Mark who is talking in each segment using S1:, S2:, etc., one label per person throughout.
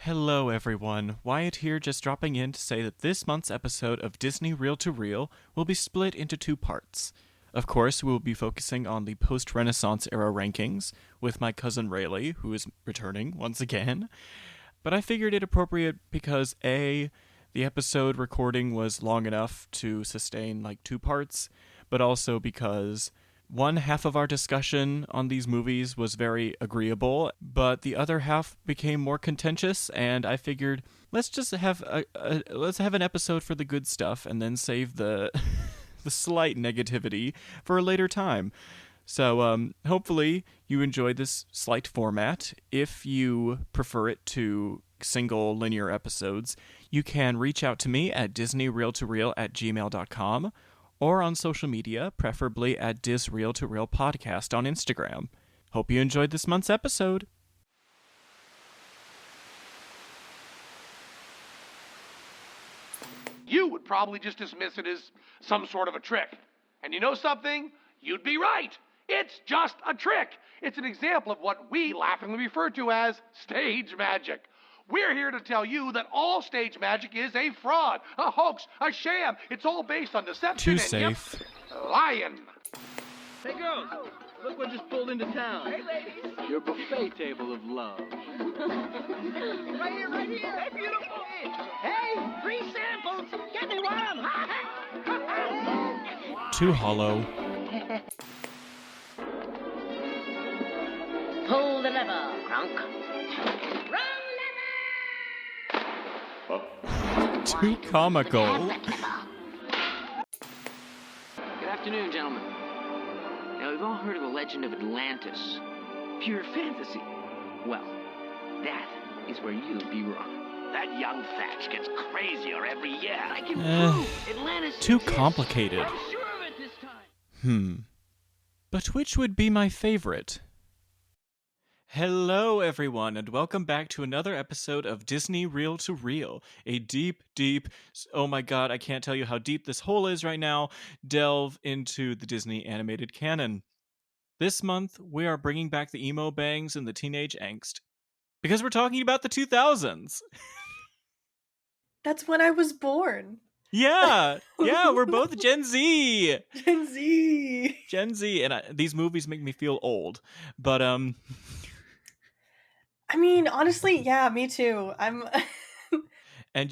S1: Hello, everyone. Wyatt here, just dropping in to say that this month's episode of Disney Reel to Reel will be split into two parts. Of course, we will be focusing on the post-Renaissance era rankings with my cousin Raeley, who is returning once again. But I figured it appropriate because A, the episode recording was long enough to sustain like two parts, but also because one half of our discussion on these movies was very agreeable, but the other half became more contentious, and I figured let's just have let's have an episode for the good stuff and then save the the slight negativity for a later time. So hopefully you enjoyed this slight format. If you prefer it to single linear episodes, you can reach out to me at disneyreeltoreel@gmail.com or on social media, preferably at disreeltoreelpodcast on Instagram. Hope you enjoyed this month's episode.
S2: You would probably just dismiss it as some sort of a trick. And you know something? You'd be right. It's just a trick. It's an example of what we laughingly refer to as stage magic. We're here to tell you that all stage magic is a fraud, a hoax, a sham. It's all based on deception
S1: Too
S2: and
S1: safe.
S2: lying.
S3: Hey girls, look what just pulled into town.
S4: Hey, ladies.
S3: Your buffet table of love.
S4: Right here, right here. Hey, beautiful. Hey, free samples. Get me one.
S1: Too hollow.
S4: Pull the lever, Kronk. Run,
S1: Too comical.
S5: Good afternoon, gentlemen. Now, we've all heard of the legend of Atlantis. Pure fantasy. Well, that is where you'd be wrong.
S6: That young Thatch gets crazier every year.
S5: I can prove Atlantis
S1: Too
S5: exists.
S1: complicated.
S5: I'm sure of it this time.
S1: But which would be my favorite? Hello, everyone, and welcome back to another episode of Disney Reel to Reel, a deep, oh my god, I can't tell you how deep this hole is right now, delve into the Disney animated canon. This month, we are bringing back the emo bangs and the teenage angst, because we're talking about the 2000s.
S7: That's when I was born.
S1: Yeah, we're both Gen Z.
S7: Gen Z.
S1: Gen Z, and these movies make me feel old, but
S7: I mean, honestly, yeah, me too.
S1: And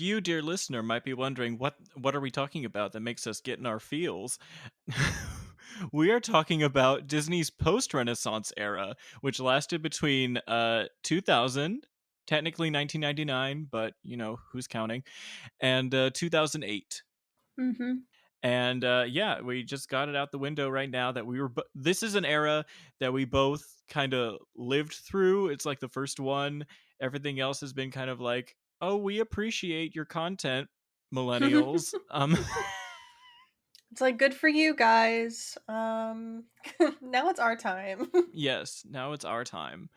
S1: you, dear listener, might be wondering, what are we talking about that makes us get in our feels? We are talking about Disney's post-Renaissance era, which lasted between 2000, technically 1999, but, you know, who's counting, and 2008.
S7: Mm-hmm.
S1: And we just got it out the window right now that we were. This is an era that we both kind of lived through. It's like the first one. Everything else has been kind of like, oh, we appreciate your content, millennials.
S7: It's like, good for you guys. Now it's our time.
S1: Yes, now it's our time.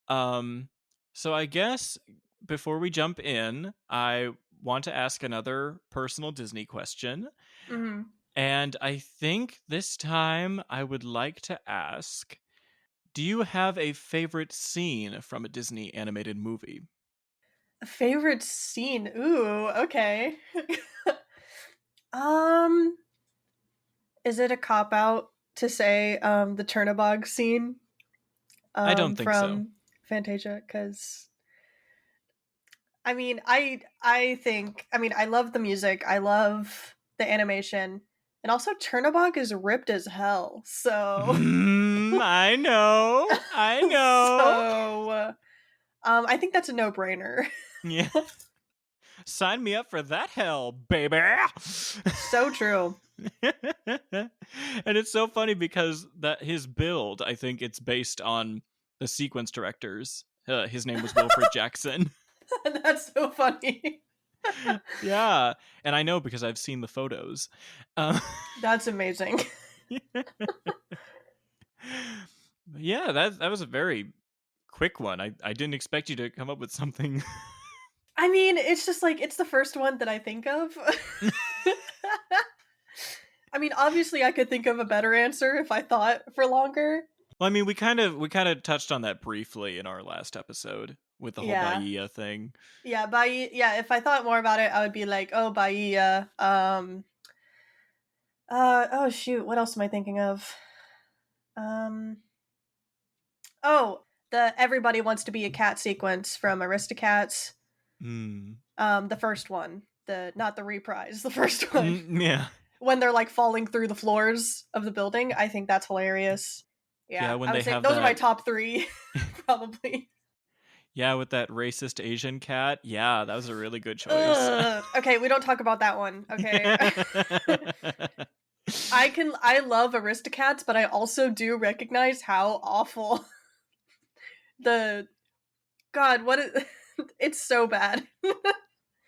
S1: So I guess before we jump in, I want to ask another personal Disney question.
S7: Mm-hmm.
S1: And I think this time I would like to ask, do you have a favorite scene from a Disney animated movie?
S7: A favorite scene? Ooh, okay. Is it a cop-out to say the Chernobog scene?
S1: I don't think
S7: from Fantasia, because I mean, I think, I mean, I love the music, I love the animation, and also Chernobog is ripped as hell, so
S1: I know.
S7: So I think that's a no-brainer.
S1: Yeah. Sign me up for that hell, baby.
S7: So true.
S1: And it's so funny because that his build, I think it's based on the sequence directors. His name was Wilfred Jackson.
S7: That's so funny.
S1: Yeah, and I know because I've seen the photos.
S7: That's amazing.
S1: Yeah, that was a very quick one. I didn't expect you to come up with something.
S7: I mean, it's just like, it's the first one that I think of. I mean, obviously I could think of a better answer if I thought for longer.
S1: Well, I mean, we kind of touched on that briefly in our last episode with the whole
S7: Yeah.
S1: Bahia thing.
S7: Yeah, Bahia. Yeah, if I thought more about it, I would be like, oh, Bahia. Oh shoot, what else am I thinking of? Oh, the Everybody Wants to Be a Cat sequence from Aristocats.
S1: Mm.
S7: The first one, not the reprise, the first one.
S1: Yeah.
S7: When they're like falling through the floors of the building, I think that's hilarious.
S1: Yeah, when
S7: I would
S1: they
S7: say
S1: have
S7: those are my
S1: that-
S7: top 3, probably.
S1: Yeah, with that racist Asian cat. Yeah, that was a really good choice.
S7: Ugh. Okay, we don't talk about that one. Okay. I love Aristocats, but I also do recognize how awful it's so bad.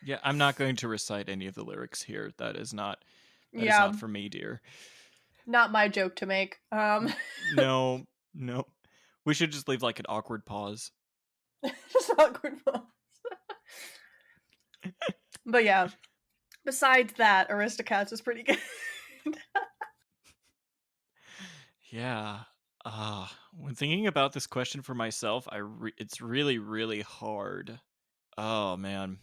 S1: Yeah, I'm not going to recite any of the lyrics here. That is not for me, dear.
S7: Not my joke to make.
S1: No. We should just leave like an awkward pause.
S7: Just awkward pause. But yeah, besides that, Aristocats is pretty good.
S1: Yeah. When thinking about this question for myself, it's really, really hard. Oh, man.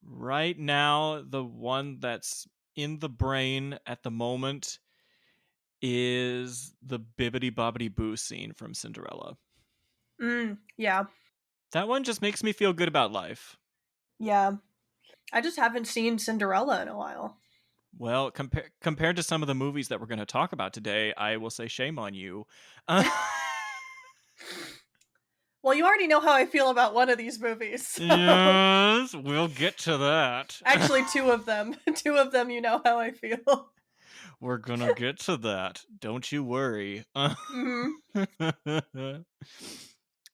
S1: Right now, the one that's in the brain at the moment is the Bibbidi Bobbidi Boo scene from Cinderella.
S7: Yeah.
S1: That one just makes me feel good about life.
S7: Yeah. I just haven't seen Cinderella in a while.
S1: Well, compared to some of the movies that we're going to talk about today, I will say shame on you.
S7: Well, you already know how I feel about one of these movies. So.
S1: Yes, we'll get to that.
S7: Actually, 2 of them. 2 of them, you know how I feel.
S1: We're gonna get to that. Don't you worry.
S7: Mm-hmm.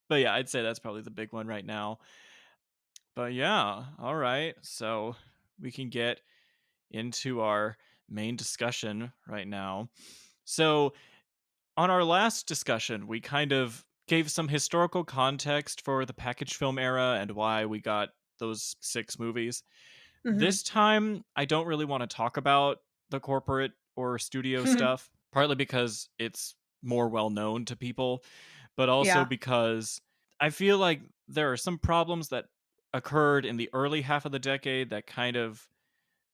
S1: But yeah, I'd say that's probably the big one right now. But yeah, all right. So we can get into our main discussion right now. So on our last discussion, we kind of gave some historical context for the package film era and why we got those 6 movies.
S7: Mm-hmm.
S1: This time, I don't really want to talk about the corporate or studio stuff, partly because it's more well known to people, but also because I feel like there are some problems that occurred in the early half of the decade that kind of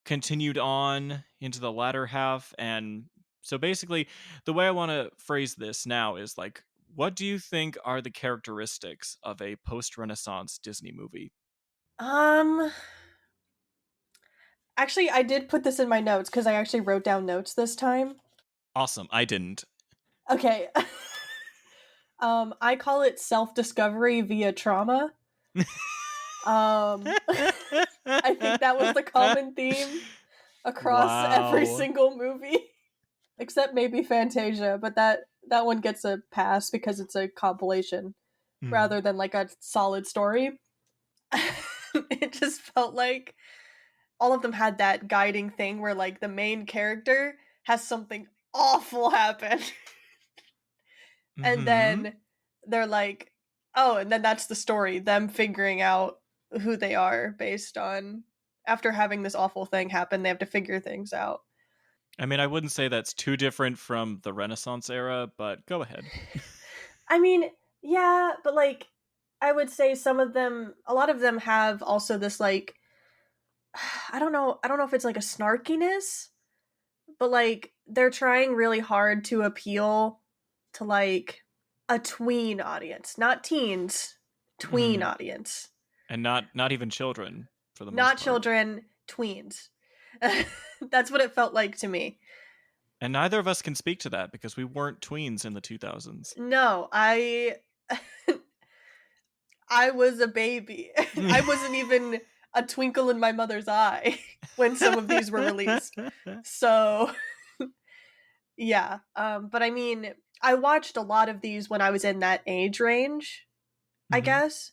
S1: continued on into the latter half. And so basically, the way I want to phrase this now is like, what do you think are the characteristics of a post-Renaissance Disney movie?
S7: Actually, I did put this in my notes because I actually wrote down notes this time.
S1: Awesome. I didn't.
S7: Okay. I call it self-discovery via trauma. I think that was the common theme across every single movie. Except maybe Fantasia, but that one gets a pass because it's a compilation rather than like a solid story. It just felt like all of them had that guiding thing where like the main character has something awful happen. And then they're like, oh, and then that's the story, them figuring out who they are based on after having this awful thing happen, they have to figure things out.
S1: I mean, I wouldn't say that's too different from the Renaissance era, but go ahead.
S7: I mean, yeah, but like I would say a lot of them have also this like I don't know if it's like a snarkiness, but like they're trying really hard to appeal to like a tween audience, not teens, tween audience.
S1: And not even children for the most
S7: not
S1: part.
S7: Children, tweens. That's what it felt like to me.
S1: And neither of us can speak to that because we weren't tweens in the 2000s.
S7: No, I was a baby. I wasn't even a twinkle in my mother's eye when some of these were released. So, yeah. But I mean, I watched a lot of these when I was in that age range, I guess.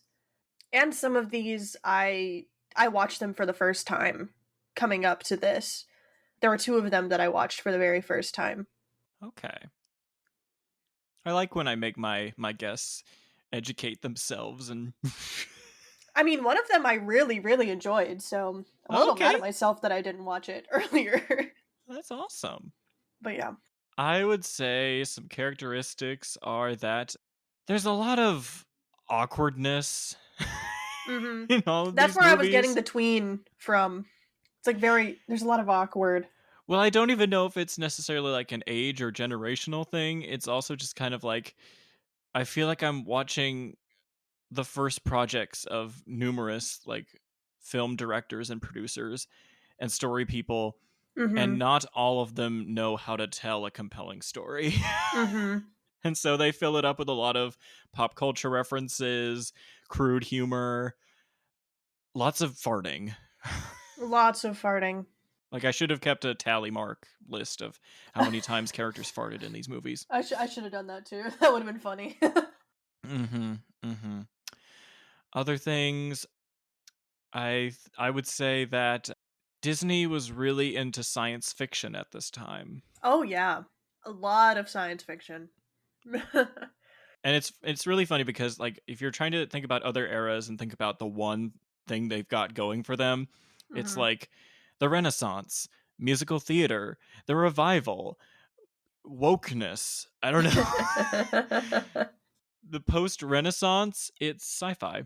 S7: And some of these, I watched them for the first time coming up to this. There were 2 of them that I watched for the very first time.
S1: Okay. I like when I make my guests educate themselves and...
S7: I mean, one of them I really, really enjoyed, so I'm a little mad at myself that I didn't watch it earlier.
S1: That's awesome.
S7: But yeah.
S1: I would say some characteristics are that there's a lot of awkwardness
S7: Mm-hmm.
S1: in all of
S7: That's
S1: these
S7: where I
S1: movies.
S7: was getting the tween from. It's like there's a lot of awkward.
S1: Well, I don't even know if it's necessarily like an age or generational thing. It's also just kind of like, I feel like I'm watching the first projects of numerous like film directors and producers and story people,
S7: Mm-hmm.
S1: and not all of them know how to tell a compelling story.
S7: Mm-hmm.
S1: And so they fill it up with a lot of pop culture references, crude humor, lots of farting.
S7: Lots of farting.
S1: Like, I should have kept a tally mark list of how many times characters farted in these movies.
S7: I should have done that too. That would have been funny.
S1: Other things, I would say that Disney was really into science fiction at this time.
S7: Oh yeah, a lot of science fiction.
S1: And it's really funny because, like, if you're trying to think about other eras and think about the one thing they've got going for them, it's like the Renaissance, musical theater, the revival, wokeness. I don't know. The post-Renaissance, it's sci-fi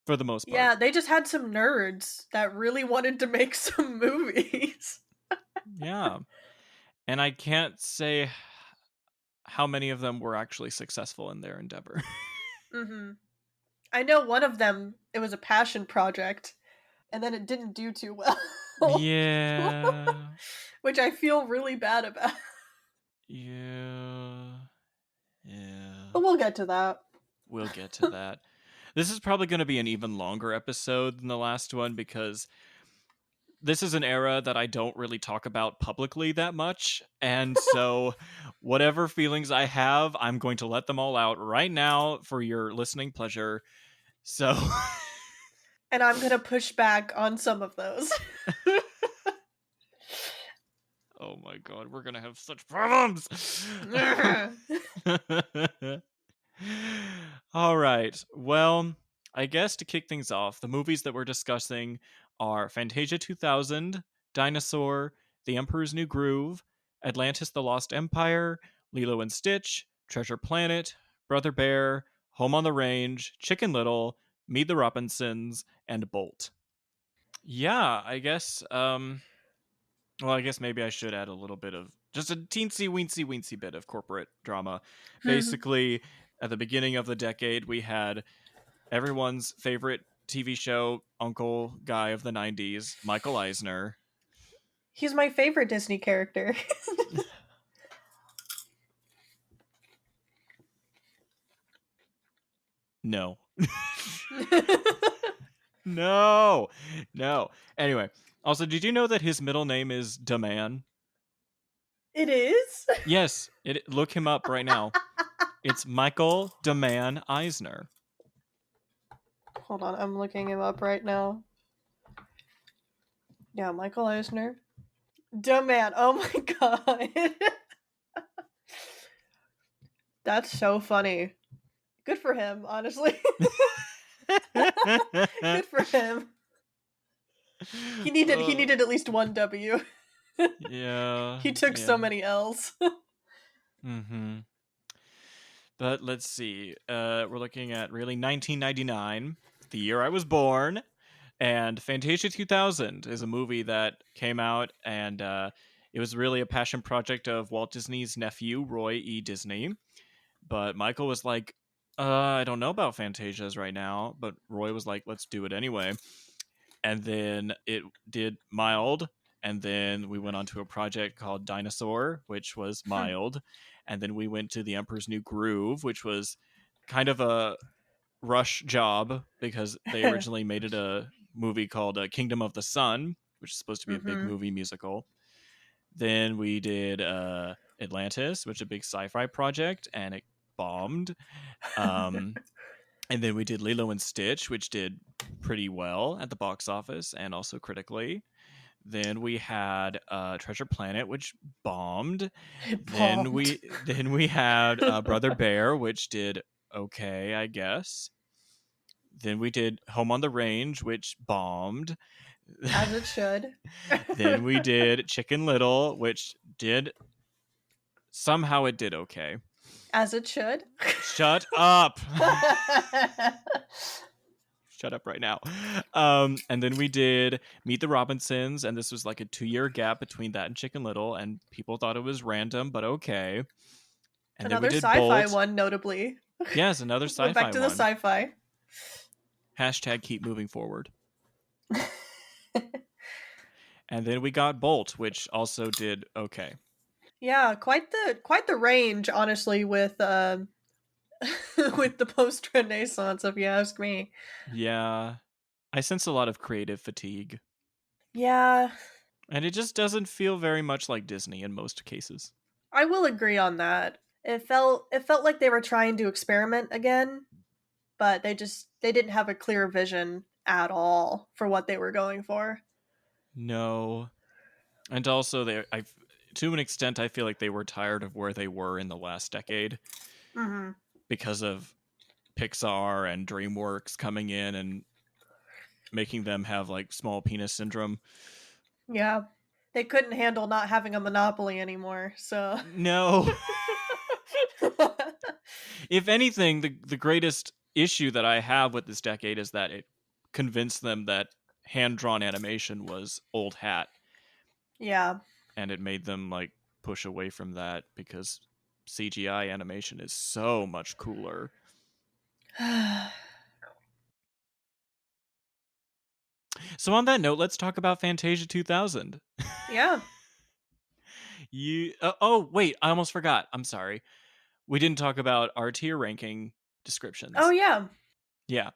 S1: for the most part.
S7: Yeah, they just had some nerds that really wanted to make some movies.
S1: Yeah. And I can't say how many of them were actually successful in their endeavor.
S7: I know one of them, it was a passion project, and then it didn't do too well.
S1: Yeah.
S7: Which I feel really bad about.
S1: Yeah.
S7: But we'll get to that.
S1: We'll get to that. This is probably going to be an even longer episode than the last one because this is an era that I don't really talk about publicly that much. And so whatever feelings I have, I'm going to let them all out right now for your listening pleasure. So...
S7: And I'm going to push back on some of those.
S1: Oh my god, we're going to have such problems! All right. Well, I guess to kick things off, the movies that we're discussing are Fantasia 2000, Dinosaur, The Emperor's New Groove, Atlantis the Lost Empire, Lilo and Stitch, Treasure Planet, Brother Bear, Home on the Range, Chicken Little, Meet the Robinsons, and Bolt. Yeah, I guess, well, I guess maybe I should add a little bit of, just a teensy weensy bit of corporate drama. Basically, at the beginning of the decade, we had everyone's favorite TV show uncle guy of the 90s, Michael Eisner.
S7: He's my favorite Disney character.
S1: No. No. Anyway, also, did you know that his middle name is DeMan?
S7: It is?
S1: Yes. Look him up right now. It's Michael DeMan Eisner.
S7: Hold on, I'm looking him up right now. Yeah, Michael Eisner. DeMan. Oh my god. That's so funny. Good for him, honestly. Good for him. He needed at least one W.
S1: Yeah.
S7: He took so many L's.
S1: But let's see. We're looking at really 1999, the year I was born, and Fantasia 2000 is a movie that came out, and it was really a passion project of Walt Disney's nephew, Roy E. Disney. But Michael was like, I don't know about Fantasias right now, but Roy was like, let's do it anyway. And then it did mild, and then we went on to a project called Dinosaur, which was mild, and then we went to The Emperor's New Groove, which was kind of a rush job because they originally made it a movie called Kingdom of the Sun, which is supposed to be a big movie musical. Then we did Atlantis, which is a big sci-fi project, and it bombed. And then we did Lilo and Stitch, which did pretty well at the box office and also critically. Then we had Treasure Planet, which bombed. Then we had Brother Bear, which did okay, I guess. Then we did Home on the Range, which bombed.
S7: As it should.
S1: Then we did Chicken Little, which did... Somehow it did okay.
S7: As it should.
S1: Shut up! shut up right now. And then we did Meet the Robinsons, and this was like a 2-year gap between that and Chicken Little, and people thought it was random, but okay. And
S7: Another
S1: then we did
S7: sci-fi
S1: Bolt.
S7: one, notably.
S1: Yes, another sci-fi
S7: Went back to the
S1: one.
S7: sci-fi.
S1: Hashtag keep moving forward. And then we got Bolt, which also did okay.
S7: Yeah, quite the range, honestly, with with the post-Renaissance, if you ask me.
S1: Yeah. I sense a lot of creative fatigue.
S7: Yeah,
S1: And it just doesn't feel very much like Disney in most cases.
S7: I will agree on that. It felt like they were trying to experiment again, but they didn't have a clear vision at all for what they were going for.
S1: No. And also to an extent I feel like they were tired of where they were in the last decade.
S7: Mm-hmm.
S1: Because of Pixar and DreamWorks coming in and making them have like small penis syndrome.
S7: Yeah. They couldn't handle not having a monopoly anymore, so
S1: No. If anything, the greatest issue that I have with this decade is that it convinced them that hand-drawn animation was old hat.
S7: Yeah.
S1: And it made them like push away from that because CGI animation is so much cooler. So on that note, let's talk about Fantasia 2000.
S7: Yeah.
S1: Wait, I almost forgot. I'm sorry. We didn't talk about our tier ranking descriptions.
S7: Oh, yeah.
S1: Yeah.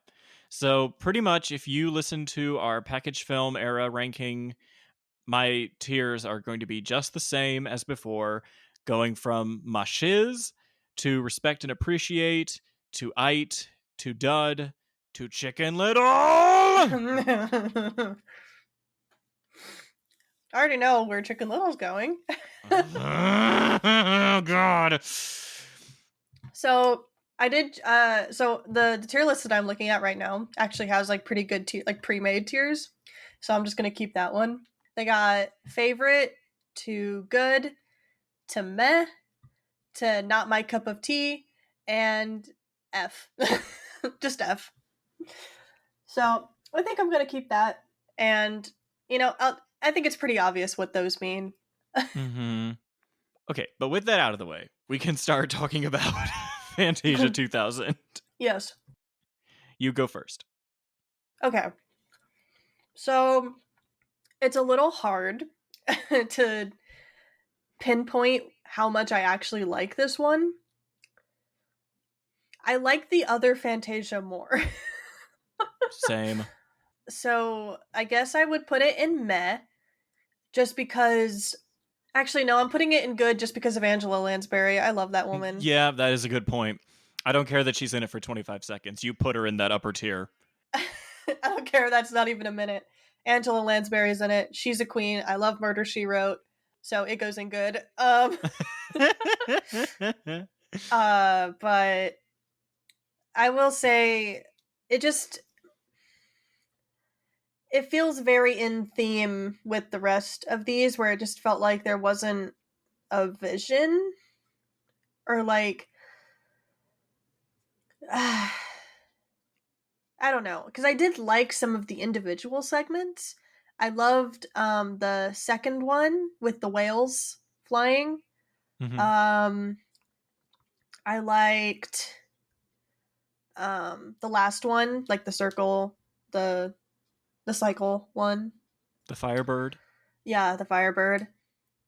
S1: So pretty much if you listen to our package film era ranking, my tiers are going to be just the same as before, going from ma shiz to respect and appreciate to ite to dud to Chicken Little.
S7: I already know where Chicken Little's going.
S1: Oh, God.
S7: So I did. So the tier list that I'm looking at right now actually has like pretty good like pre-made tiers. So I'm just gonna keep that one. They got favorite to good to meh to not my cup of tea and F. Just F. So I think I'm gonna keep that, and I think it's pretty obvious what those mean.
S1: Mm-hmm. Okay, but with that out of the way, we can start talking about Fantasia 2000.
S7: Yes.
S1: You go first.
S7: Okay. So it's a little hard to pinpoint how much I actually like this one. I like the other Fantasia more.
S1: Same.
S7: So I guess I would put it in meh, just because. Actually, no, I'm putting it in good just because of Angela Lansbury. I love that woman.
S1: Yeah, that is a good point. I don't care that she's in it for 25 seconds. You put her in that upper tier.
S7: I don't care. That's not even a minute. Angela Lansbury's in it. She's a queen. I love Murder, She Wrote. So it goes in good. But I will say it feels very in theme with the rest of these, where it just felt like there wasn't a vision or like I don't know, because I did like some of the individual segments. I loved the second one with the whales flying.
S1: Mm-hmm.
S7: I liked the last one, like the circle, the cycle one.
S1: The Firebird.
S7: Yeah, the Firebird.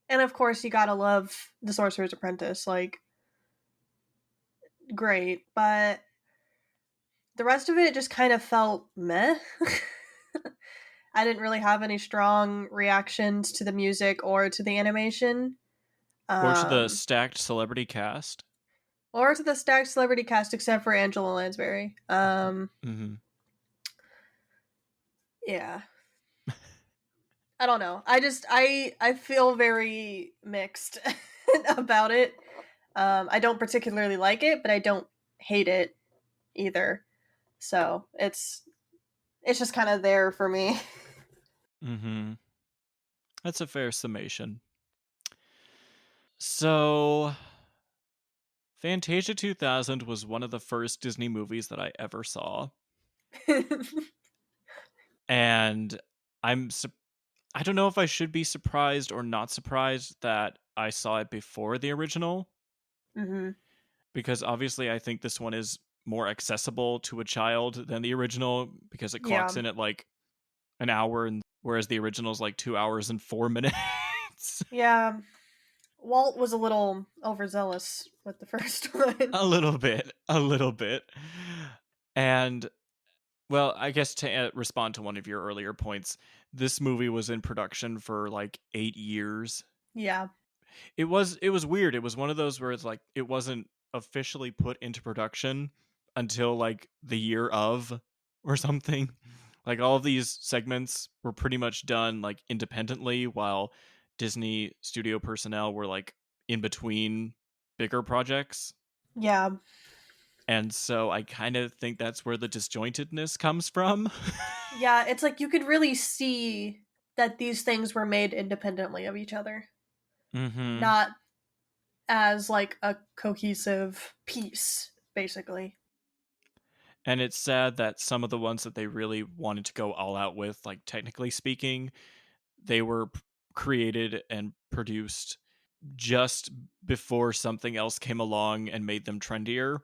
S7: And of course you gotta love the Sorcerer's Apprentice, like great. But the rest of it just kind of felt meh. I didn't really have any strong reactions to the music or to the animation.
S1: Or to the stacked celebrity cast.
S7: Or to the stacked celebrity cast, except for Angela Lansbury.
S1: Mm-hmm.
S7: Yeah. I don't know. I feel very mixed about it. I don't particularly like it, but I don't hate it either. So it's just kind of there for me.
S1: Mm-hmm. That's a fair summation. So, Fantasia 2000 was one of the first Disney movies that I ever saw. And I don't know if I should be surprised or not surprised that I saw it before the original,
S7: Mm-hmm.
S1: because obviously I think this one is more accessible to a child than the original, because it
S7: Yeah.
S1: clocks in at like an hour, and whereas the original is like 2 hours and 4 minutes.
S7: Yeah. Walt was a little overzealous with the first one.
S1: A little bit. And well, I guess to respond to one of your earlier points, this movie was in production for like 8 years.
S7: Yeah.
S1: It was weird. It was one of those where it's like it wasn't officially put into production until like the year of or something. Like all of these segments were pretty much done like independently, while Disney studio personnel were like in between bigger projects.
S7: Yeah.
S1: And so I kind of think that's where the disjointedness comes from.
S7: Yeah, it's like you could really see that these things were made independently of each other,
S1: Mm-hmm.
S7: not as like a cohesive piece, basically.
S1: And it's sad that some of the ones that they really wanted to go all out with, like technically speaking, they were created and produced just before something else came along and made them trendier.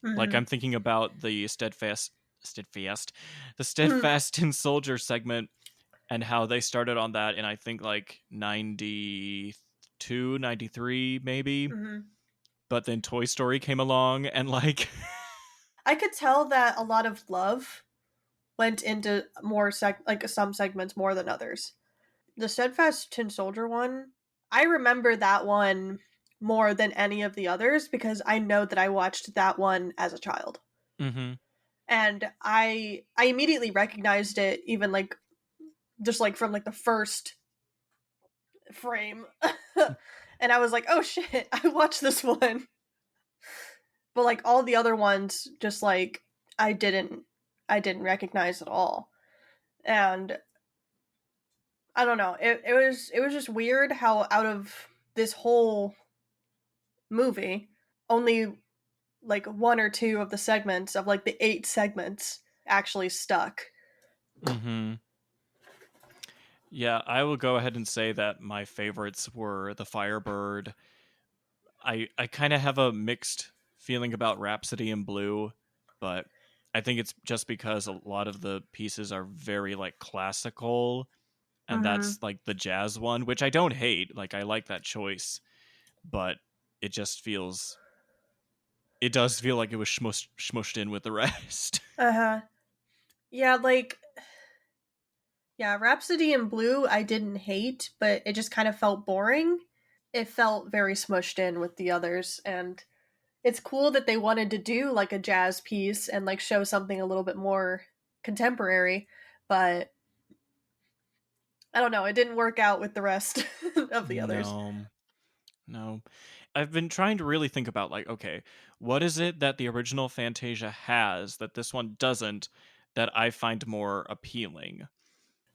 S1: Like
S7: Mm-hmm.
S1: I'm thinking about the steadfast and soldier segment, and how they started on that in I think like 92, 93 maybe.
S7: Mm-hmm.
S1: But then Toy Story came along and like
S7: I could tell that a lot of love went into more like some segments more than others. The Steadfast Tin Soldier one, I remember that one more than any of the others because I know that I watched that one as a child.
S1: mm-hmm.
S7: And I immediately recognized it, even like just like from like the first frame. And I was like, oh shit, I watched this one. But like all the other ones, just like I didn't recognize at all. And I don't know. It was just weird how out of this whole movie, only like one or two of the segments of like the 8 segments actually stuck.
S1: Mm-hmm. Yeah, I will go ahead and say that my favorites were the Firebird. I kind of have a mixed feeling about Rhapsody in Blue, but I think it's just because a lot of the pieces are very like classical, and
S7: Mm-hmm.
S1: that's like the jazz one, which I don't hate. Like I like that choice, but it just it does feel like it was smushed in with the rest.
S7: Uh-huh. Yeah, like yeah, Rhapsody in Blue I didn't hate, but it just kind of felt boring. It felt very smushed in with the others, and it's cool that they wanted to do like a jazz piece and like show something a little bit more contemporary, but I don't know, it didn't work out with the rest of the others.
S1: No. I've been trying to really think about like, okay, what is it that the original Fantasia has that this one doesn't, that I find more appealing?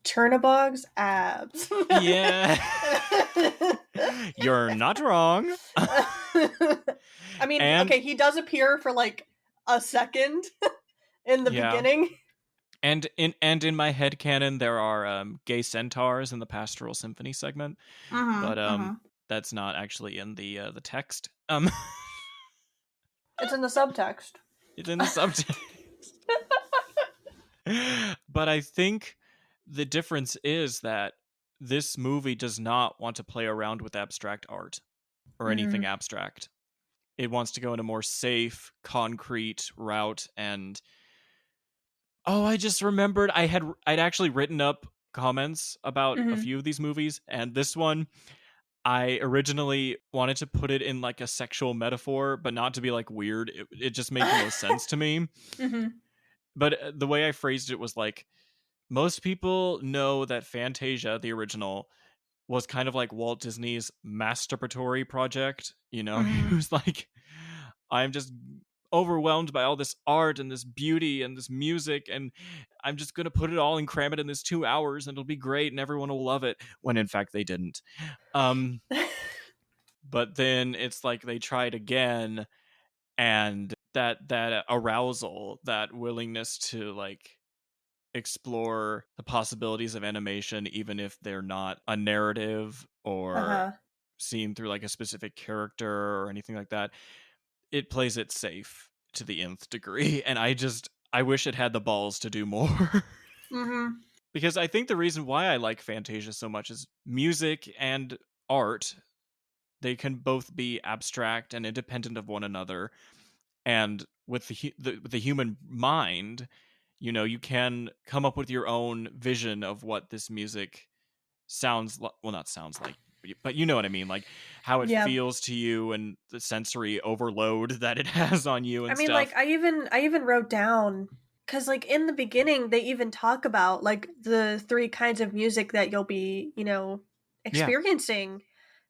S7: Chernabog's abs.
S1: Yeah. You're not wrong.
S7: I mean,
S1: And
S7: okay, he does appear for like a second in the beginning.
S1: And in my headcanon, there are gay centaurs in the Pastoral Symphony segment, but that's not actually in the text.
S7: It's in the subtext.
S1: It's in the subtext. But I think the difference is that this movie does not want to play around with abstract art or anything abstract. It wants to go in a more safe, concrete route. And I just remembered I'd actually written up comments about a few of these movies, and this one I originally wanted to put it in like a sexual metaphor, but not to be like weird. It just made no sense to me. But the way I phrased it was like, most people know that Fantasia, the original, was kind of like Walt Disney's masturbatory project. You know, he was like, I'm just overwhelmed by all this art and this beauty and this music, and I'm just going to put it all and cram it in this 2 hours, and it'll be great and everyone will love it, when in fact they didn't. But then it's like they tried again, and that arousal, that willingness to like explore the possibilities of animation, even if they're not a narrative or seen through like a specific character or anything like that. It plays it safe to the nth degree, and I wish it had the balls to do more.
S7: Mm-hmm.
S1: Because I think the reason why I like Fantasia so much is music and art. They can both be abstract and independent of one another. And with the human mind, you can come up with your own vision of what this music sounds like. Well, not sounds like, but you know what I mean, like how it feels to you and the sensory overload that it has on you and
S7: I mean,
S1: stuff.
S7: like, I even wrote down, because, like, in the beginning, they even talk about, like, the 3 kinds of music that you'll be, experiencing.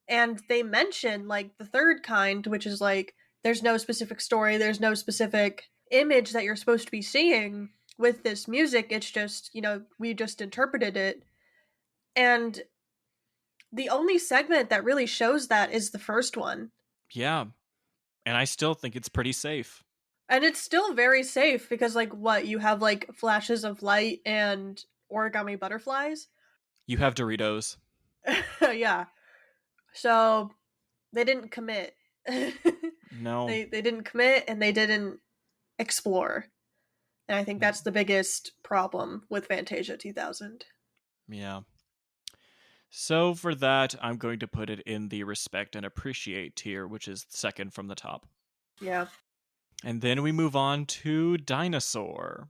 S7: And they mention, like, the 3rd kind, which is, like, there's no specific story, there's no specific image that you're supposed to be seeing with this music. It's just, we just interpreted it. And the only segment that really shows that is the first one.
S1: Yeah. And I still think it's pretty safe.
S7: And it's still very safe because, like, what? You have, like, flashes of light and origami butterflies?
S1: You have Doritos.
S7: Yeah. So, they didn't commit.
S1: No.
S7: They didn't commit and they didn't explore. And I think that's the biggest problem with Fantasia 2000.
S1: Yeah. So for that, I'm going to put it in the respect and appreciate tier, which is second from the top.
S7: Yeah.
S1: And then we move on to Dinosaur.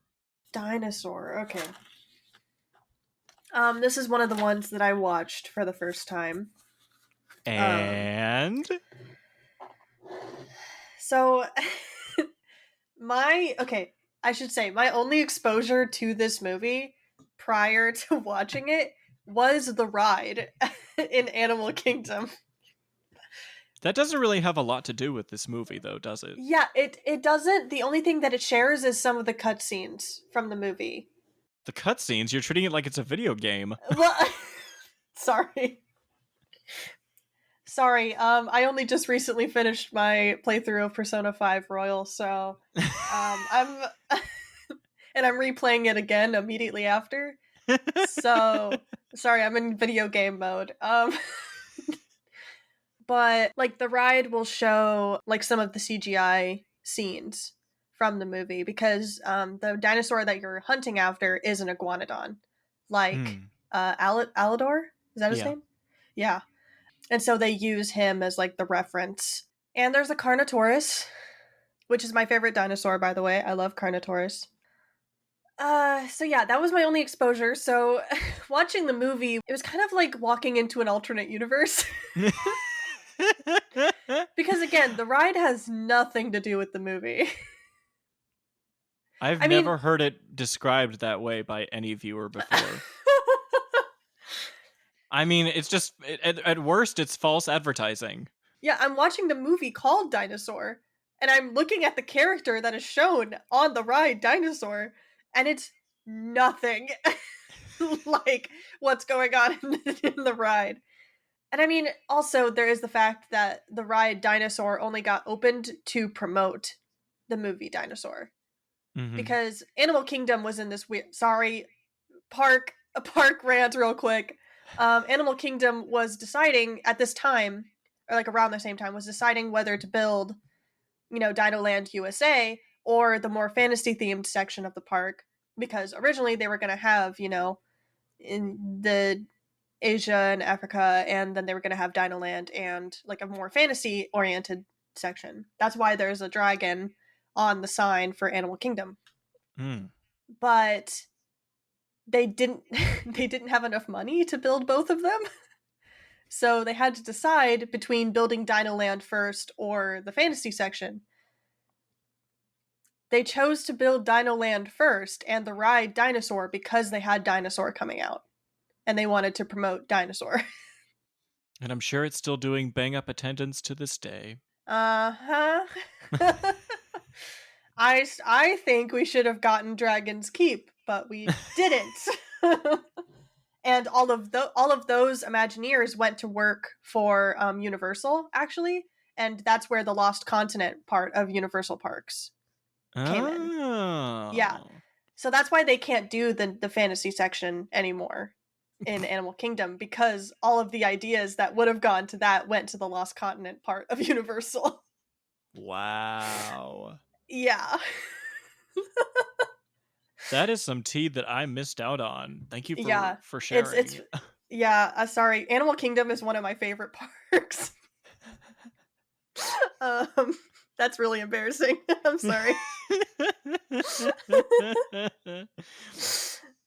S7: Dinosaur, okay. This is one of the ones that I watched for the first time.
S1: And?
S7: So, I should say, my only exposure to this movie prior to watching it was the ride in Animal Kingdom.
S1: That doesn't really have a lot to do with this movie, though, does it?
S7: Yeah, it doesn't. The only thing that it shares is some of the cutscenes from the movie.
S1: The cutscenes? You're treating it like it's a video game.
S7: Well, sorry. I only just recently finished my playthrough of Persona 5 Royal, so I'm and I'm replaying it again immediately after. So, sorry, I'm in video game mode. But, like, the ride will show, like, some of the CGI scenes from the movie, because the dinosaur that you're hunting after is an iguanodon. Like, Alador? Is that his name? Yeah. And so they use him as, like, the reference. And there's a Carnotaurus, which is my favorite dinosaur, by the way. I love Carnotaurus. So yeah, that was my only exposure. So watching the movie, it was kind of like walking into an alternate universe. Because again, the ride has nothing to do with the movie.
S1: I've never heard it described that way by any viewer before. I mean, it's just, at worst, it's false advertising.
S7: Yeah, I'm watching the movie called Dinosaur, and I'm looking at the character that is shown on the ride, Dinosaur, and it's nothing like what's going on in the ride. And I mean, also, there is the fact that the ride Dinosaur only got opened to promote the movie Dinosaur. Mm-hmm. Because Animal Kingdom was in this weird... Sorry, a park rant real quick. Animal Kingdom was deciding at this time, or like around the same time, was deciding whether to build, Dino Land USA or the more fantasy-themed section of the park. Because originally they were going to have, in the Asia and Africa, and then they were going to have Dino Land and like a more fantasy oriented section. That's why there's a dragon on the sign for Animal Kingdom. But they didn't have enough money to build both of them. So they had to decide between building Dino Land first or the fantasy section. They chose to build Dino Land first and the ride Dinosaur because they had Dinosaur coming out. And they wanted to promote Dinosaur.
S1: And I'm sure it's still doing bang-up attendance to this day.
S7: Uh-huh. I think we should have gotten Dragon's Keep, but we didn't. And all of those Imagineers went to work for Universal, actually. And that's where the Lost Continent part of Universal Parks came in. Yeah. So that's why they can't do the fantasy section anymore in Animal Kingdom, because all of the ideas that would have gone to that went to the Lost Continent part of Universal.
S1: Wow.
S7: Yeah.
S1: That is some tea that I missed out on. Thank you
S7: Yeah.
S1: for sharing.
S7: It's yeah, sorry. Animal Kingdom is one of my favorite parks. That's really embarrassing. I'm sorry.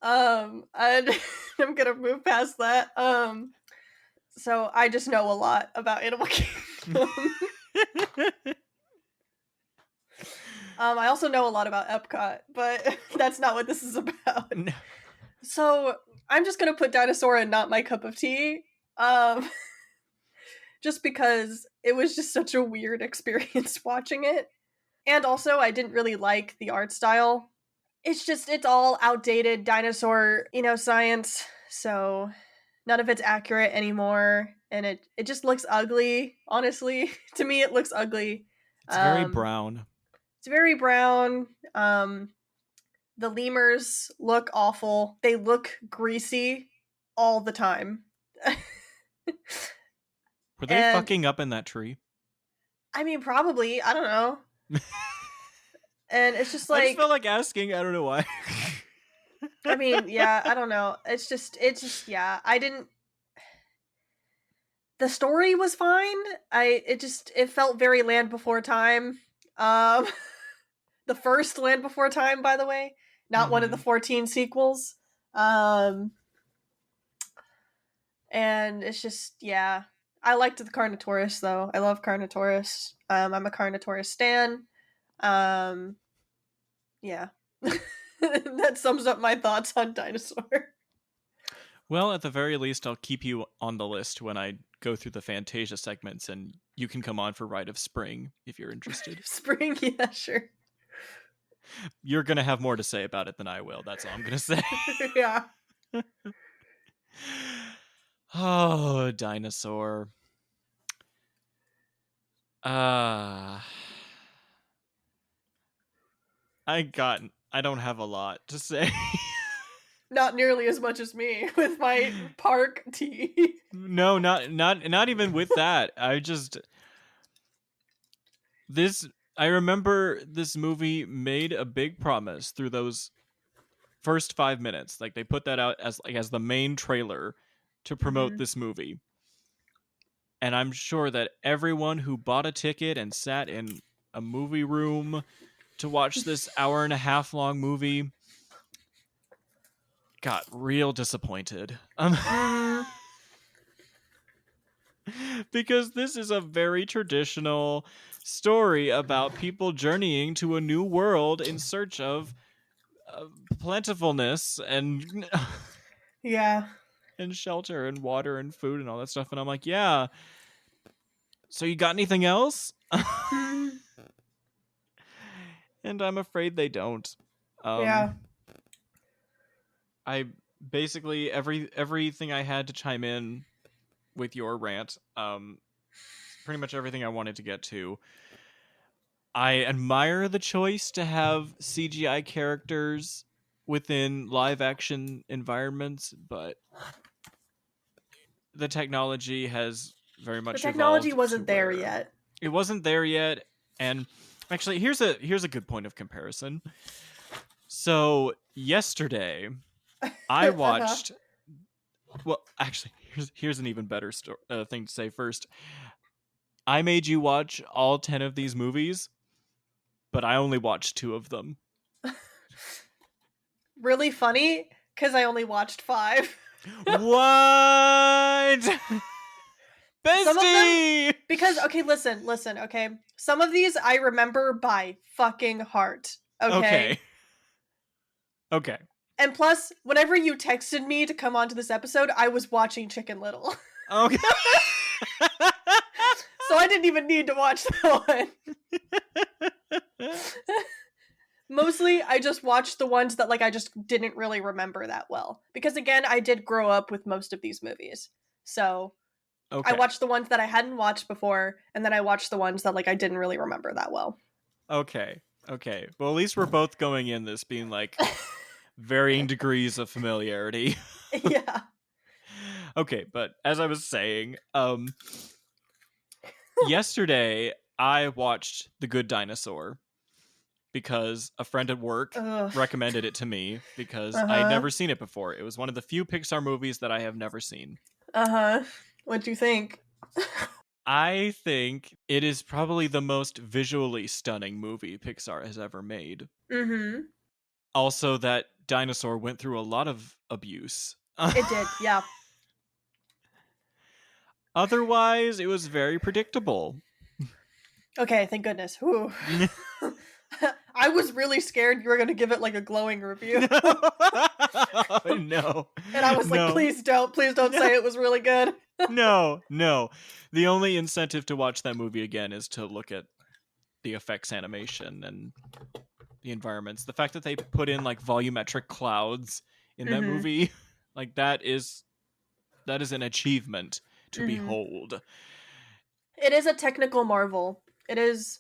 S7: And I'm gonna move past that. So I just know a lot about Animal Kingdom. I also know a lot about Epcot, but that's not what this is about.
S1: No.
S7: So I'm just gonna put Dinosaur in not my cup of tea. Just because it was just such a weird experience watching it. And also I didn't really like the art style. It's all outdated dinosaur, science. So none of it's accurate anymore. And it just looks ugly, honestly. To me, it looks ugly.
S1: It's very brown.
S7: It's very brown. The lemurs look awful. They look greasy all the time.
S1: Were they fucking up in that tree?
S7: I mean, probably. I don't know. And it's just like...
S1: I just felt like asking. I don't know why.
S7: I mean, yeah, I don't know. It's just, yeah. I didn't... The story was fine. It felt very Land Before Time. The first Land Before Time, by the way. Not one of the 14 sequels. And it's just, yeah. I liked the Carnotaurus, though. I love Carnotaurus. I'm a Carnotaurus stan. Yeah. That sums up my thoughts on Dinosaur.
S1: Well, at the very least, I'll keep you on the list when I go through the Fantasia segments, and you can come on for Rite of Spring if you're interested.
S7: Spring, yeah, sure.
S1: You're going to have more to say about it than I will. That's all I'm going to say.
S7: Yeah.
S1: Oh, Dinosaur. I don't have a lot to say.
S7: Not nearly as much as me with my park tea.
S1: No, not even with that. I remember this movie made a big promise through those first 5 minutes. Like, they put that out as the main trailer to promote this movie. And I'm sure that everyone who bought a ticket and sat in a movie room to watch this hour-and-a-half long movie got real disappointed. Because this is a very traditional story about people journeying to a new world in search of plentifulness and
S7: Yeah.
S1: and shelter and water and food and all that stuff. And I'm like, yeah. So you got anything else? And I'm afraid they don't.
S7: Yeah.
S1: I basically everything I had to chime in with your rant, pretty much everything I wanted to get to. I admire the choice to have CGI characters within live action environments, but the technology has very much
S7: The technology
S1: evolved
S7: wasn't
S1: to
S7: there
S1: where
S7: yet.
S1: It wasn't there yet, and actually here's a good point of comparison. So yesterday I watched well, actually here's an even better thing to say first. I made you watch all 10 of these movies, but I only watched 2 of them.
S7: Really funny, because I only watched 5.
S1: What? Bestie!
S7: Because, okay, listen, okay? Some of these I remember by fucking heart, okay?
S1: Okay.
S7: And plus, whenever you texted me to come onto this episode, I was watching Chicken Little.
S1: Okay.
S7: So I didn't even need to watch that one. Mostly, I just watched the ones that, I just didn't really remember that well. Because, again, I did grow up with most of these movies. So,
S1: okay.
S7: I watched the ones that I hadn't watched before, and then I watched the ones that, I didn't really remember that well.
S1: Okay. Well, at least we're both going in this being like, varying degrees of familiarity.
S7: Yeah.
S1: Okay, but as I was saying, yesterday I watched The Good Dinosaur because a friend at work
S7: Ugh.
S1: recommended it to me because
S7: Uh-huh.
S1: I'd never seen it before. It was one of the few Pixar movies that I have never seen.
S7: Uh-huh. What'd you think?
S1: I think it is probably the most visually stunning movie Pixar has ever made.
S7: Mm-hmm.
S1: Also, that dinosaur went through a lot of abuse.
S7: It did, yeah.
S1: Otherwise, it was very predictable.
S7: Okay, thank goodness. Whew. I was really scared you were going to give it like a glowing review.
S1: No.
S7: And I was like, please don't say it was really good.
S1: No. The only incentive to watch that movie again is to look at the effects animation and the environments. The fact that they put in like volumetric clouds in that movie, like that is an achievement to behold.
S7: It is a technical marvel. It is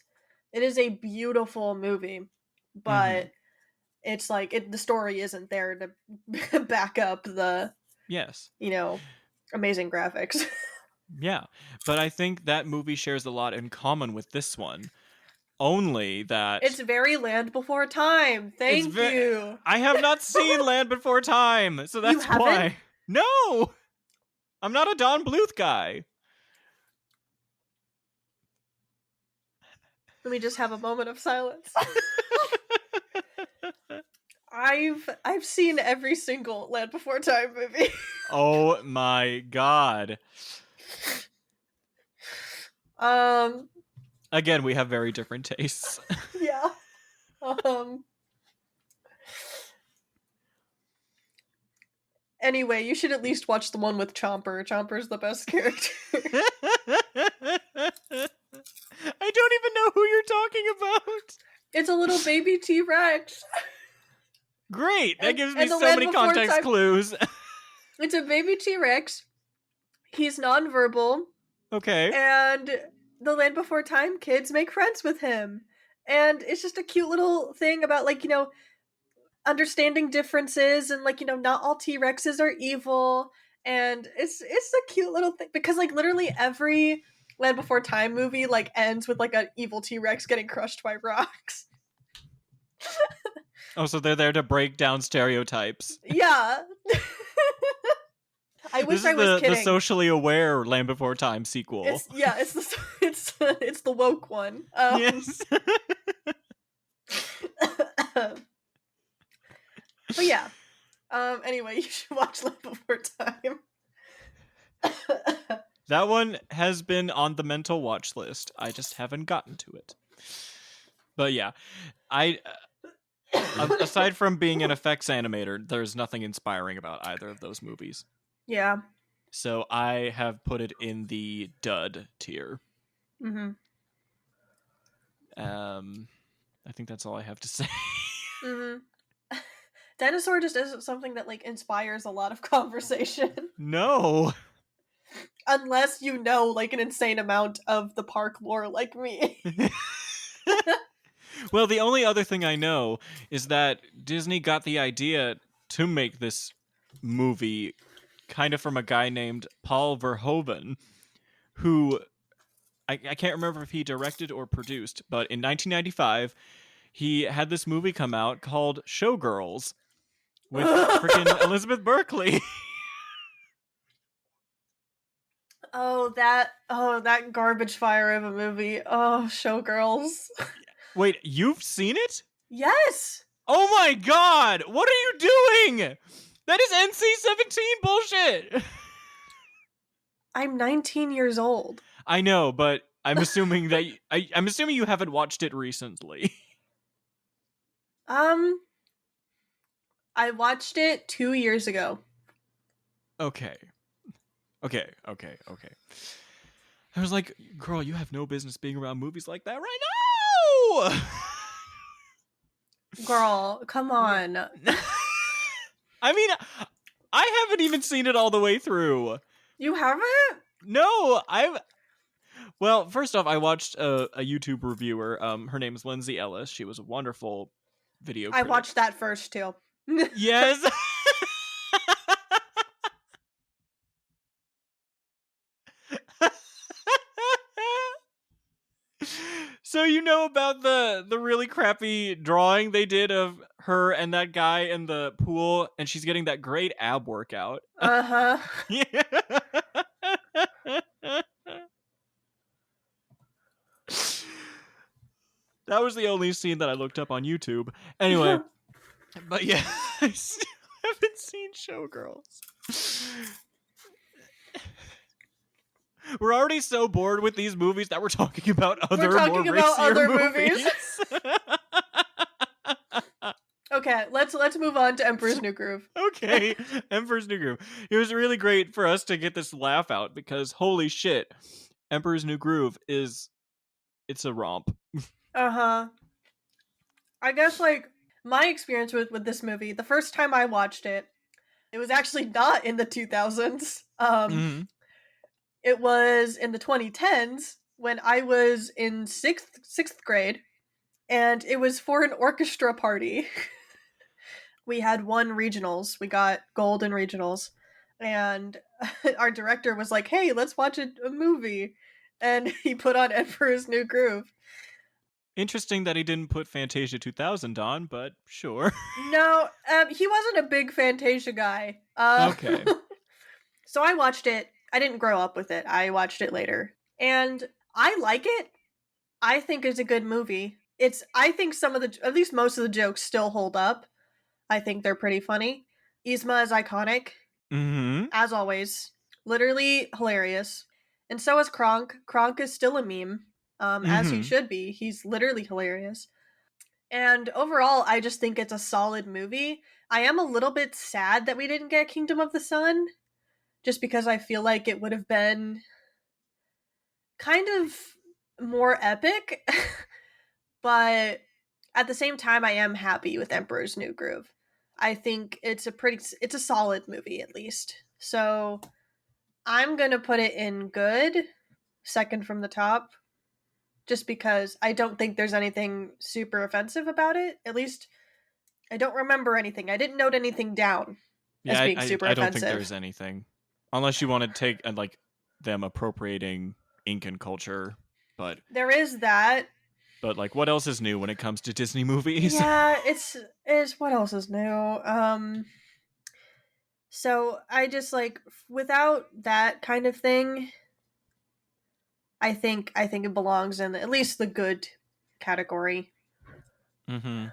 S7: a beautiful movie, but it's like the story isn't there to back up the amazing graphics.
S1: Yeah, but I think that movie shares a lot in common with this one. Only that
S7: it's very Land Before Time. Thank you.
S1: I have not seen Land Before Time, so that's why. No, I'm not a Don Bluth guy.
S7: Let me just have a moment of silence. I've seen every single Land Before Time movie.
S1: Oh my god. Again, we have very different tastes.
S7: Yeah. Anyway, you should at least watch the one with Chomper. Chomper's the best character.
S1: I don't even know who you're talking about.
S7: It's a little baby T-Rex.
S1: Great! That gives me so many context clues.
S7: It's a baby T-Rex. He's nonverbal.
S1: Okay.
S7: And the Land Before Time kids make friends with him. And it's just a cute little thing about, like, understanding differences and, like, not all T-Rexes are evil. And it's a cute little thing because, like, literally every Land Before Time movie, like, ends with, like, an evil T-Rex getting crushed by rocks.
S1: Oh, so they're there to break down stereotypes.
S7: Yeah. I wish I was kidding.
S1: The socially aware Land Before Time sequel.
S7: It's the woke one.
S1: Yes.
S7: But yeah. Anyway, you should watch Land Before Time.
S1: That one has been on the mental watch list. I just haven't gotten to it. But yeah, aside from being an effects animator, there's nothing inspiring about either of those movies.
S7: Yeah.
S1: So I have put it in the dud tier.
S7: Mm-hmm.
S1: I think that's all I have to say.
S7: Mm-hmm. Dinosaur just isn't something that, like, inspires a lot of conversation.
S1: No.
S7: Unless you know, like, an insane amount of the park lore like me.
S1: Well, the only other thing I know is that Disney got the idea to make this movie kind of from a guy named Paul Verhoeven, who I can't remember if he directed or produced, but in 1995, he had this movie come out called Showgirls with freaking Elizabeth Berkley.
S7: Oh, that garbage fire of a movie. Oh, Showgirls.
S1: Wait, you've seen it?
S7: Yes!
S1: Oh my god! What are you doing? That is NC-17 bullshit!
S7: I'm 19 years old.
S1: I know, but I'm assuming that I'm assuming you haven't watched it recently.
S7: I watched it 2 years ago.
S1: Okay. I was like, girl, you have no business being around movies like that right now!
S7: Girl, come on.
S1: I mean, I haven't even seen it all the way through.
S7: You haven't?
S1: No, Well, first off, I watched a YouTube reviewer. Her name is Lindsay Ellis. She was a wonderful video critic.
S7: I watched that first, too.
S1: Yes. So you know about the really crappy drawing they did of her and that guy in the pool, and she's getting that great ab workout.
S7: Uh-huh.
S1: Yeah. That was the only scene that I looked up on YouTube. Anyway, but yeah, I still haven't seen Showgirls. We're already so bored with these movies that we're talking about other more racier movies.
S7: Okay, let's move on to Emperor's New Groove.
S1: Okay, Emperor's New Groove. It was really great for us to get this laugh out because holy shit, Emperor's New Groove it's a romp.
S7: Uh-huh. I guess like my experience with this movie, the first time I watched it, it was actually not in the 2000s.
S1: Mm-hmm.
S7: It was in the 2010s when I was in sixth grade, and it was for an orchestra party. We had won regionals. We got gold in regionals, and our director was like, "Hey, let's watch a movie," and he put on Emperor's New Groove.
S1: Interesting that he didn't put Fantasia 2000 on, but sure.
S7: No, he wasn't a big Fantasia guy.
S1: Okay.
S7: So I watched it. I didn't grow up with it. I watched it later. And I like it. I think it's a good movie. I think at least most of the jokes still hold up. I think they're pretty funny. Yzma is iconic.
S1: Mm-hmm.
S7: As always. Literally hilarious. And so is Kronk. Kronk is still a meme. As he should be. He's literally hilarious. And overall, I just think it's a solid movie. I am a little bit sad that we didn't get Kingdom of the Sun, just because I feel like it would have been kind of more epic. But at the same time, I am happy with Emperor's New Groove. I think it's a solid movie, at least. So I'm gonna put it in good, second from the top. Just because I don't think there's anything super offensive about it. At least I don't remember anything. I didn't note anything down as being super
S1: I
S7: offensive.
S1: don't think there's anything. Unless you want to take like them appropriating Incan culture, but
S7: there is that.
S1: But like, what else is new when it comes to Disney movies?
S7: Yeah, it's what else is new? So I just like without that kind of thing, I think it belongs in at least the good category.
S1: Mm-hmm.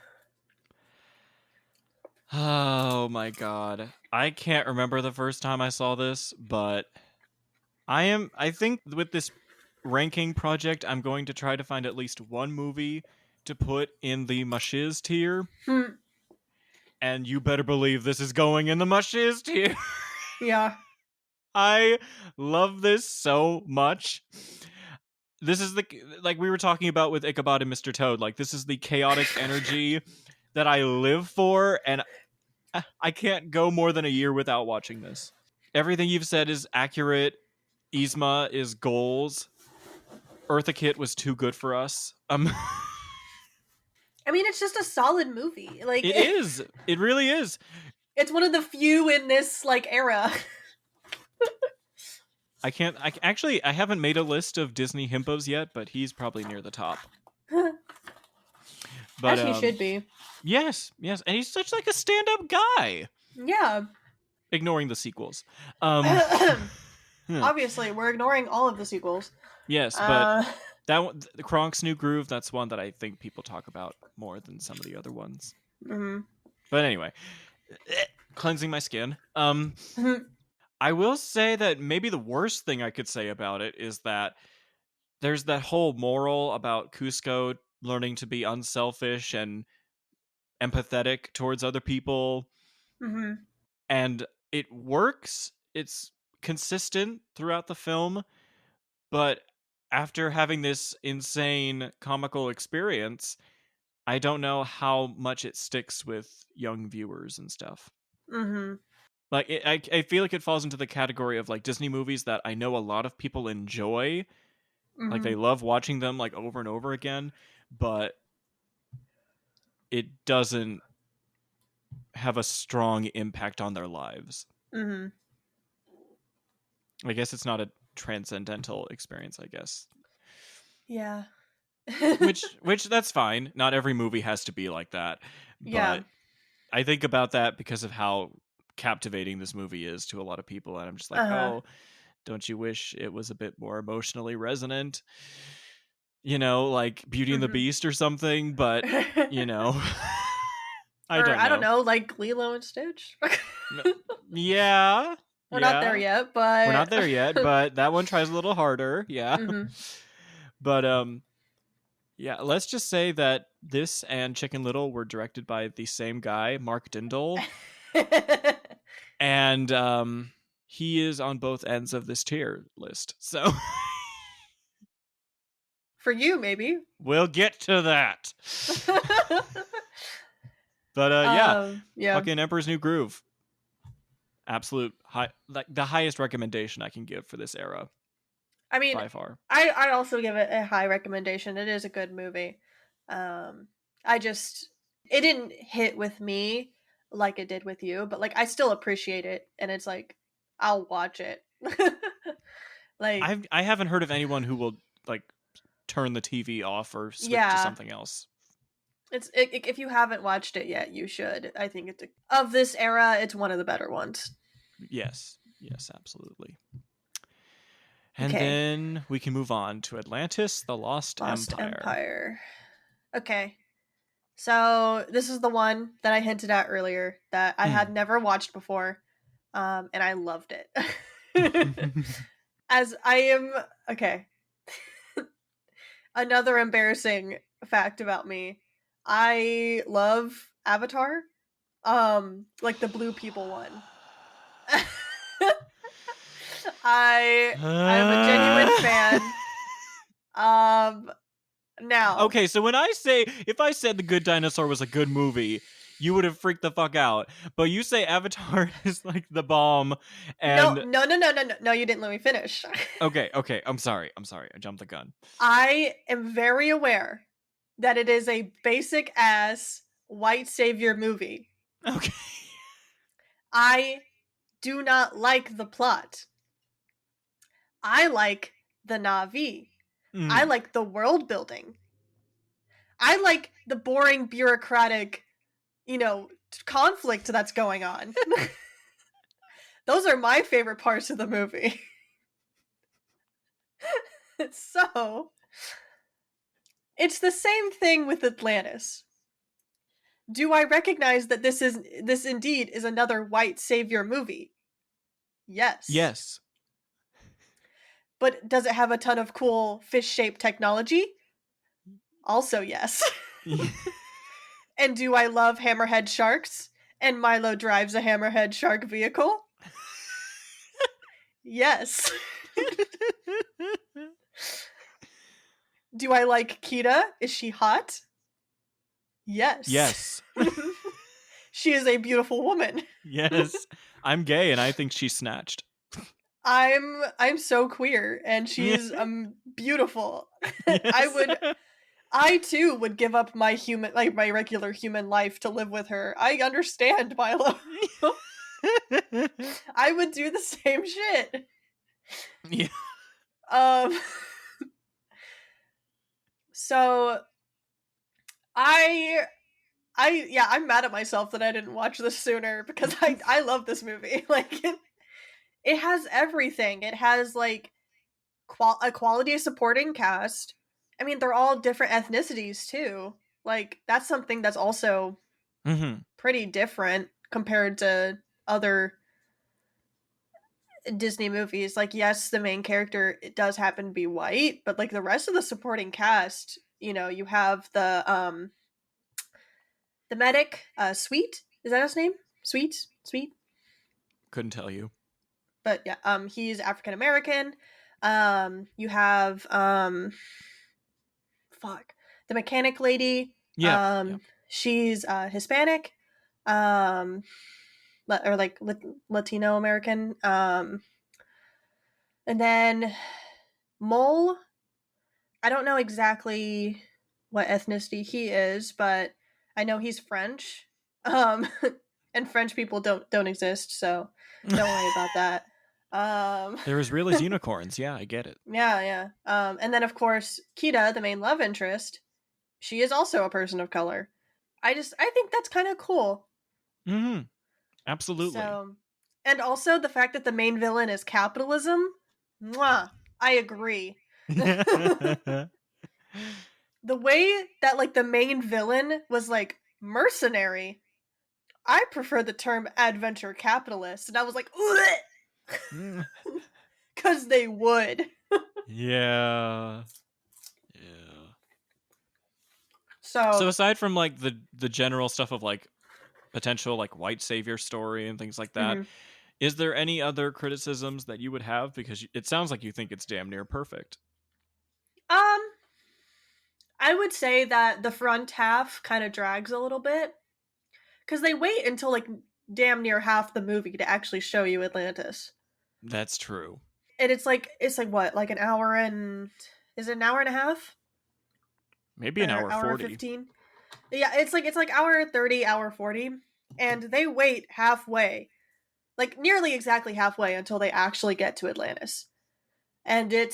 S1: Oh my god. I can't remember the first time I saw this, but I think with this ranking project, I'm going to try to find at least one movie to put in the Mushiz tier. And you better believe this is going in the Mushiz tier.
S7: Yeah.
S1: I love this so much. This is like we were talking about with Ichabod and Mr. Toad. Like, this is the chaotic energy that I live for, and I can't go more than a year without watching this. Everything you've said is accurate. Yzma is goals. Eartha Kitt was too good for us.
S7: I mean, it's just a solid movie. Like
S1: it is. It really is.
S7: It's one of the few in this like era.
S1: I haven't made a list of Disney himpos yet, but he's probably near the top. But
S7: as he should be.
S1: Yes, and he's such like a stand-up guy.
S7: Yeah.
S1: Ignoring the sequels.
S7: Obviously, we're ignoring all of the sequels.
S1: Yes, but that one, the Kronk's New Groove, that's one that I think people talk about more than some of the other ones.
S7: Mm-hmm.
S1: But anyway, cleansing my skin. I will say that maybe the worst thing I could say about it is that there's that whole moral about Cusco learning to be unselfish and empathetic towards other people.
S7: Mm-hmm.
S1: And it works. It's consistent throughout the film. But after having this insane comical experience, I don't know how much it sticks with young viewers and stuff.
S7: Mm-hmm.
S1: Like, I feel like it falls into the category of like Disney movies that I know a lot of people enjoy.
S7: Mm-hmm.
S1: Like, they love watching them like over and over again, but it doesn't have a strong impact on their lives.
S7: Mm-hmm.
S1: I guess it's not a transcendental experience, I guess.
S7: Yeah.
S1: which that's fine. Not every movie has to be like that.
S7: Yeah.
S1: But I think about that because of how captivating this movie is to a lot of people, and I'm just like, oh, don't you wish it was a bit more emotionally resonant? You know, like Beauty and the Beast or something, but you know. I don't know.
S7: Like Lilo and Stitch.
S1: Yeah.
S7: We're not there yet, but
S1: we're not there yet, but that one tries a little harder. Yeah. But yeah, let's just say that this and Chicken Little were directed by the same guy, Mark Dindal. And he is on both ends of this tier list. So
S7: for you, maybe.
S1: We'll get to that. But yeah, fucking Emperor's New Groove. Absolute high, like the highest recommendation I can give for this era.
S7: I mean,
S1: by far.
S7: I also give it a high recommendation. It is a good movie. It didn't hit with me like it did with you, but like I still appreciate it, and it's like I'll watch it. Like
S1: I haven't heard of anyone who will like turn the TV off or switch to something else.
S7: If you haven't watched it yet, you should. I think of this era, it's one of the better ones.
S1: Yes, absolutely. And then we can move on to Atlantis, the Lost Empire.
S7: Okay. So this is the one that I hinted at earlier that I had never watched before, and I loved it. As I am... Okay. Another embarrassing fact about me. I love Avatar. Like the blue people one. I'm a genuine fan. Now.
S1: Okay, so if I said The Good Dinosaur was a good movie, you would have freaked the fuck out. But you say Avatar is like the bomb, and
S7: No, you didn't let me finish.
S1: Okay, I'm sorry. I jumped the gun.
S7: I am very aware that it is a basic ass white savior movie.
S1: Okay.
S7: I do not like the plot. I like the Na'vi. I like the world building. I like the boring bureaucratic, conflict that's going on. Those are my favorite parts of the movie. So, it's the same thing with Atlantis. Do I recognize that this indeed is another white savior movie? Yes.
S1: Yes.
S7: But does it have a ton of cool fish-shaped technology? Also yes. And do I love hammerhead sharks? And Milo drives a hammerhead shark vehicle? Yes. Do I like Kida? Is she hot? Yes.
S1: Yes.
S7: She is a beautiful woman.
S1: Yes. I'm gay and I think she's snatched.
S7: I'm so queer and she's beautiful.
S1: Yes.
S7: I too would give up my regular human life to live with her. I understand, Milo. I would do the same shit.
S1: Yeah.
S7: So I'm mad at myself that I didn't watch this sooner because I love this movie. Like it has everything. It has like a quality supporting cast. I mean, they're all different ethnicities too. Like that's something that's also pretty different compared to other Disney movies. Like, yes, the main character, it does happen to be white, but like the rest of the supporting cast, you have the medic, Sweet, is that his name? Sweet.
S1: Couldn't tell you.
S7: But yeah, he's African American. You have the mechanic lady.
S1: Yeah.
S7: She's Hispanic. Or like Latino American. And then Mole, I don't know exactly what ethnicity he is, but I know he's French. and French people don't exist, so don't worry about that.
S1: They're as real as unicorns. Yeah, I get it.
S7: Yeah. And then of course, Kita, the main love interest, she is also a person of color. I think that's kind of cool.
S1: Mm-hmm. Absolutely.
S7: So, and also the fact that the main villain is capitalism. Mwah, I agree. The way that like the main villain was like mercenary, I prefer the term adventure capitalist, and I was like, because they would.
S1: Yeah.
S7: So
S1: aside from like the general stuff of like potential like white savior story and things like that, is there any other criticisms that you would have? Because it sounds like you think it's damn near perfect.
S7: I would say that the front half kind of drags a little bit because they wait until like damn near half the movie to actually show you Atlantis.
S1: That's true.
S7: And it's like what, like an hour and is it an hour and a half?
S1: Maybe an hour 40.
S7: 15. Yeah, it's like hour 30, hour 40, and they wait halfway, like nearly exactly halfway until they actually get to Atlantis, and it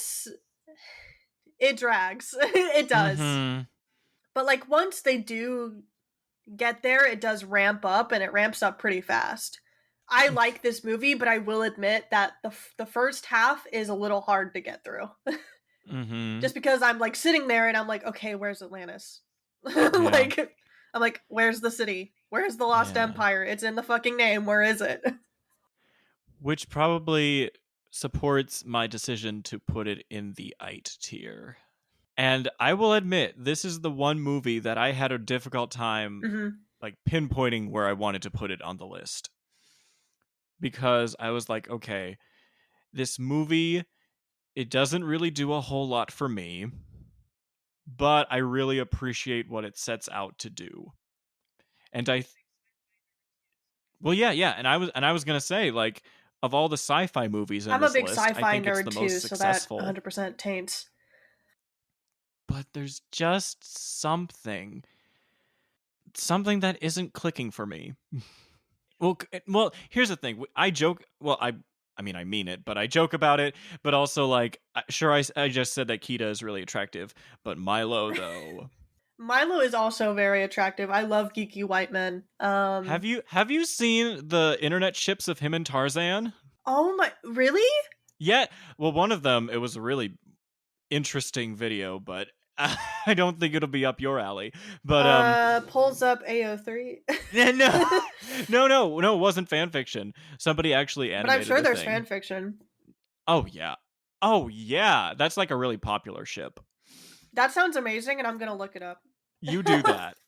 S7: drags. It does.
S1: Mm-hmm.
S7: But like once they do get there, it does ramp up, and it ramps up pretty fast. I like this movie, but I will admit that the first half is a little hard to get through. Just because I'm like sitting there and I'm like, okay, where's Atlantis? Like, I'm like, where's the city? Where's the Lost Empire? It's in the fucking name. Where is it?
S1: Which probably supports my decision to put it in the IT tier. And I will admit, this is the one movie that I had a difficult time like pinpointing where I wanted to put it on the list. Because I was like, okay, this movie, it doesn't really do a whole lot for me, but I really appreciate what it sets out to do. And well, yeah, and I was gonna say, like, of all the sci-fi movies in
S7: I'm
S1: this
S7: a big
S1: list,
S7: sci-fi
S1: I think
S7: nerd
S1: it's the
S7: too,
S1: most
S7: so that
S1: successful.
S7: 100% taints.
S1: But there's just something that isn't clicking for me. Well, here's the thing. I joke. Well, I mean, I mean it, but I joke about it. But also, like, sure, I just said that Kita is really attractive, but Milo, though.
S7: Milo is also very attractive. I love geeky white men.
S1: Have you seen the internet ships of him and Tarzan?
S7: Oh my, really?
S1: Yeah. Well, one of them, it was a really interesting video, but I don't think it'll be up your alley. But
S7: pulls up AO3.
S1: No, it wasn't fan fiction. Somebody actually animated.
S7: But I'm sure there's
S1: thing.
S7: fan fiction.
S1: Oh yeah, that's like a really popular ship.
S7: That sounds amazing, and I'm gonna look it up.
S1: You do that.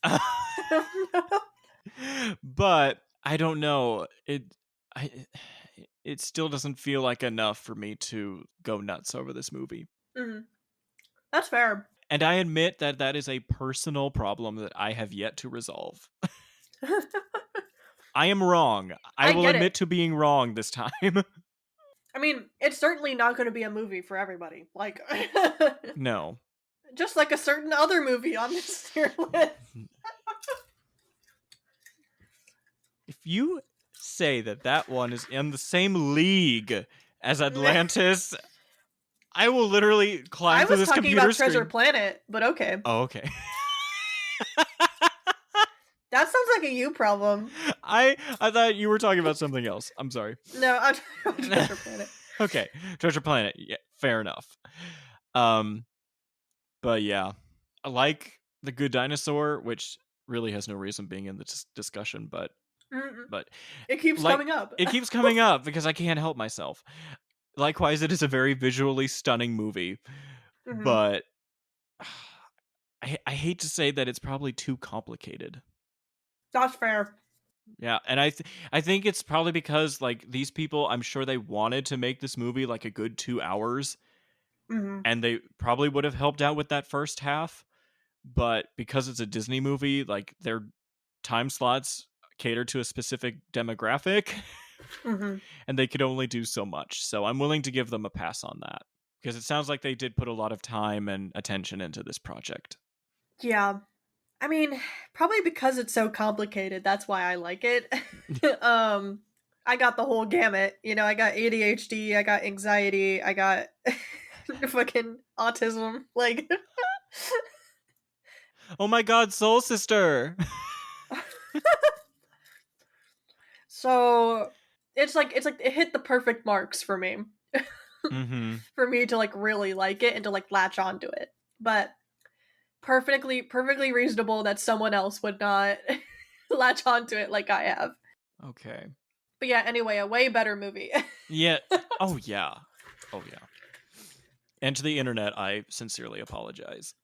S1: But I don't know. It still doesn't feel like enough for me to go nuts over this movie.
S7: That's fair.
S1: And I admit that is a personal problem that I have yet to resolve. I am wrong. I will admit to being wrong this time.
S7: I mean, it's certainly not going to be a movie for everybody. Like,
S1: no.
S7: Just like a certain other movie on this tier list.
S1: If you say that one is in the same league as Atlantis, I will literally climb through this computer screen.
S7: I was talking about Treasure Planet, but okay.
S1: Oh, okay.
S7: That sounds like a you problem.
S1: I thought you were talking about something else. I'm sorry.
S7: No, I'm talking about Treasure Planet.
S1: Okay, Treasure Planet. Yeah, fair enough. But yeah, I like The Good Dinosaur, which really has no reason being in the discussion, but
S7: it keeps coming up.
S1: It keeps coming up because I can't help myself. Likewise, it is a very visually stunning movie, but I hate to say that it's probably too complicated.
S7: That's fair.
S1: Yeah, and I think it's probably because like these people, I'm sure they wanted to make this movie like a good 2 hours. And they probably would have helped out with that first half, but because it's a Disney movie, like their time slots cater to a specific demographic, and they could only do so much. So I'm willing to give them a pass on that, because it sounds like they did put a lot of time and attention into this project.
S7: Yeah. I mean, probably because it's so complicated. That's why I like it. I got the whole gamut. You know, I got ADHD, I got anxiety, I got fucking autism. Like,
S1: Oh my god, Soul Sister!
S7: so it's like it hit the perfect marks for me.
S1: Mm-hmm.
S7: For me to like really like it and to like latch onto it. But perfectly reasonable that someone else would not latch onto it like I have.
S1: Okay.
S7: But yeah, anyway, a way better movie.
S1: Yeah. Oh yeah. Oh yeah. And to the internet, I sincerely apologize.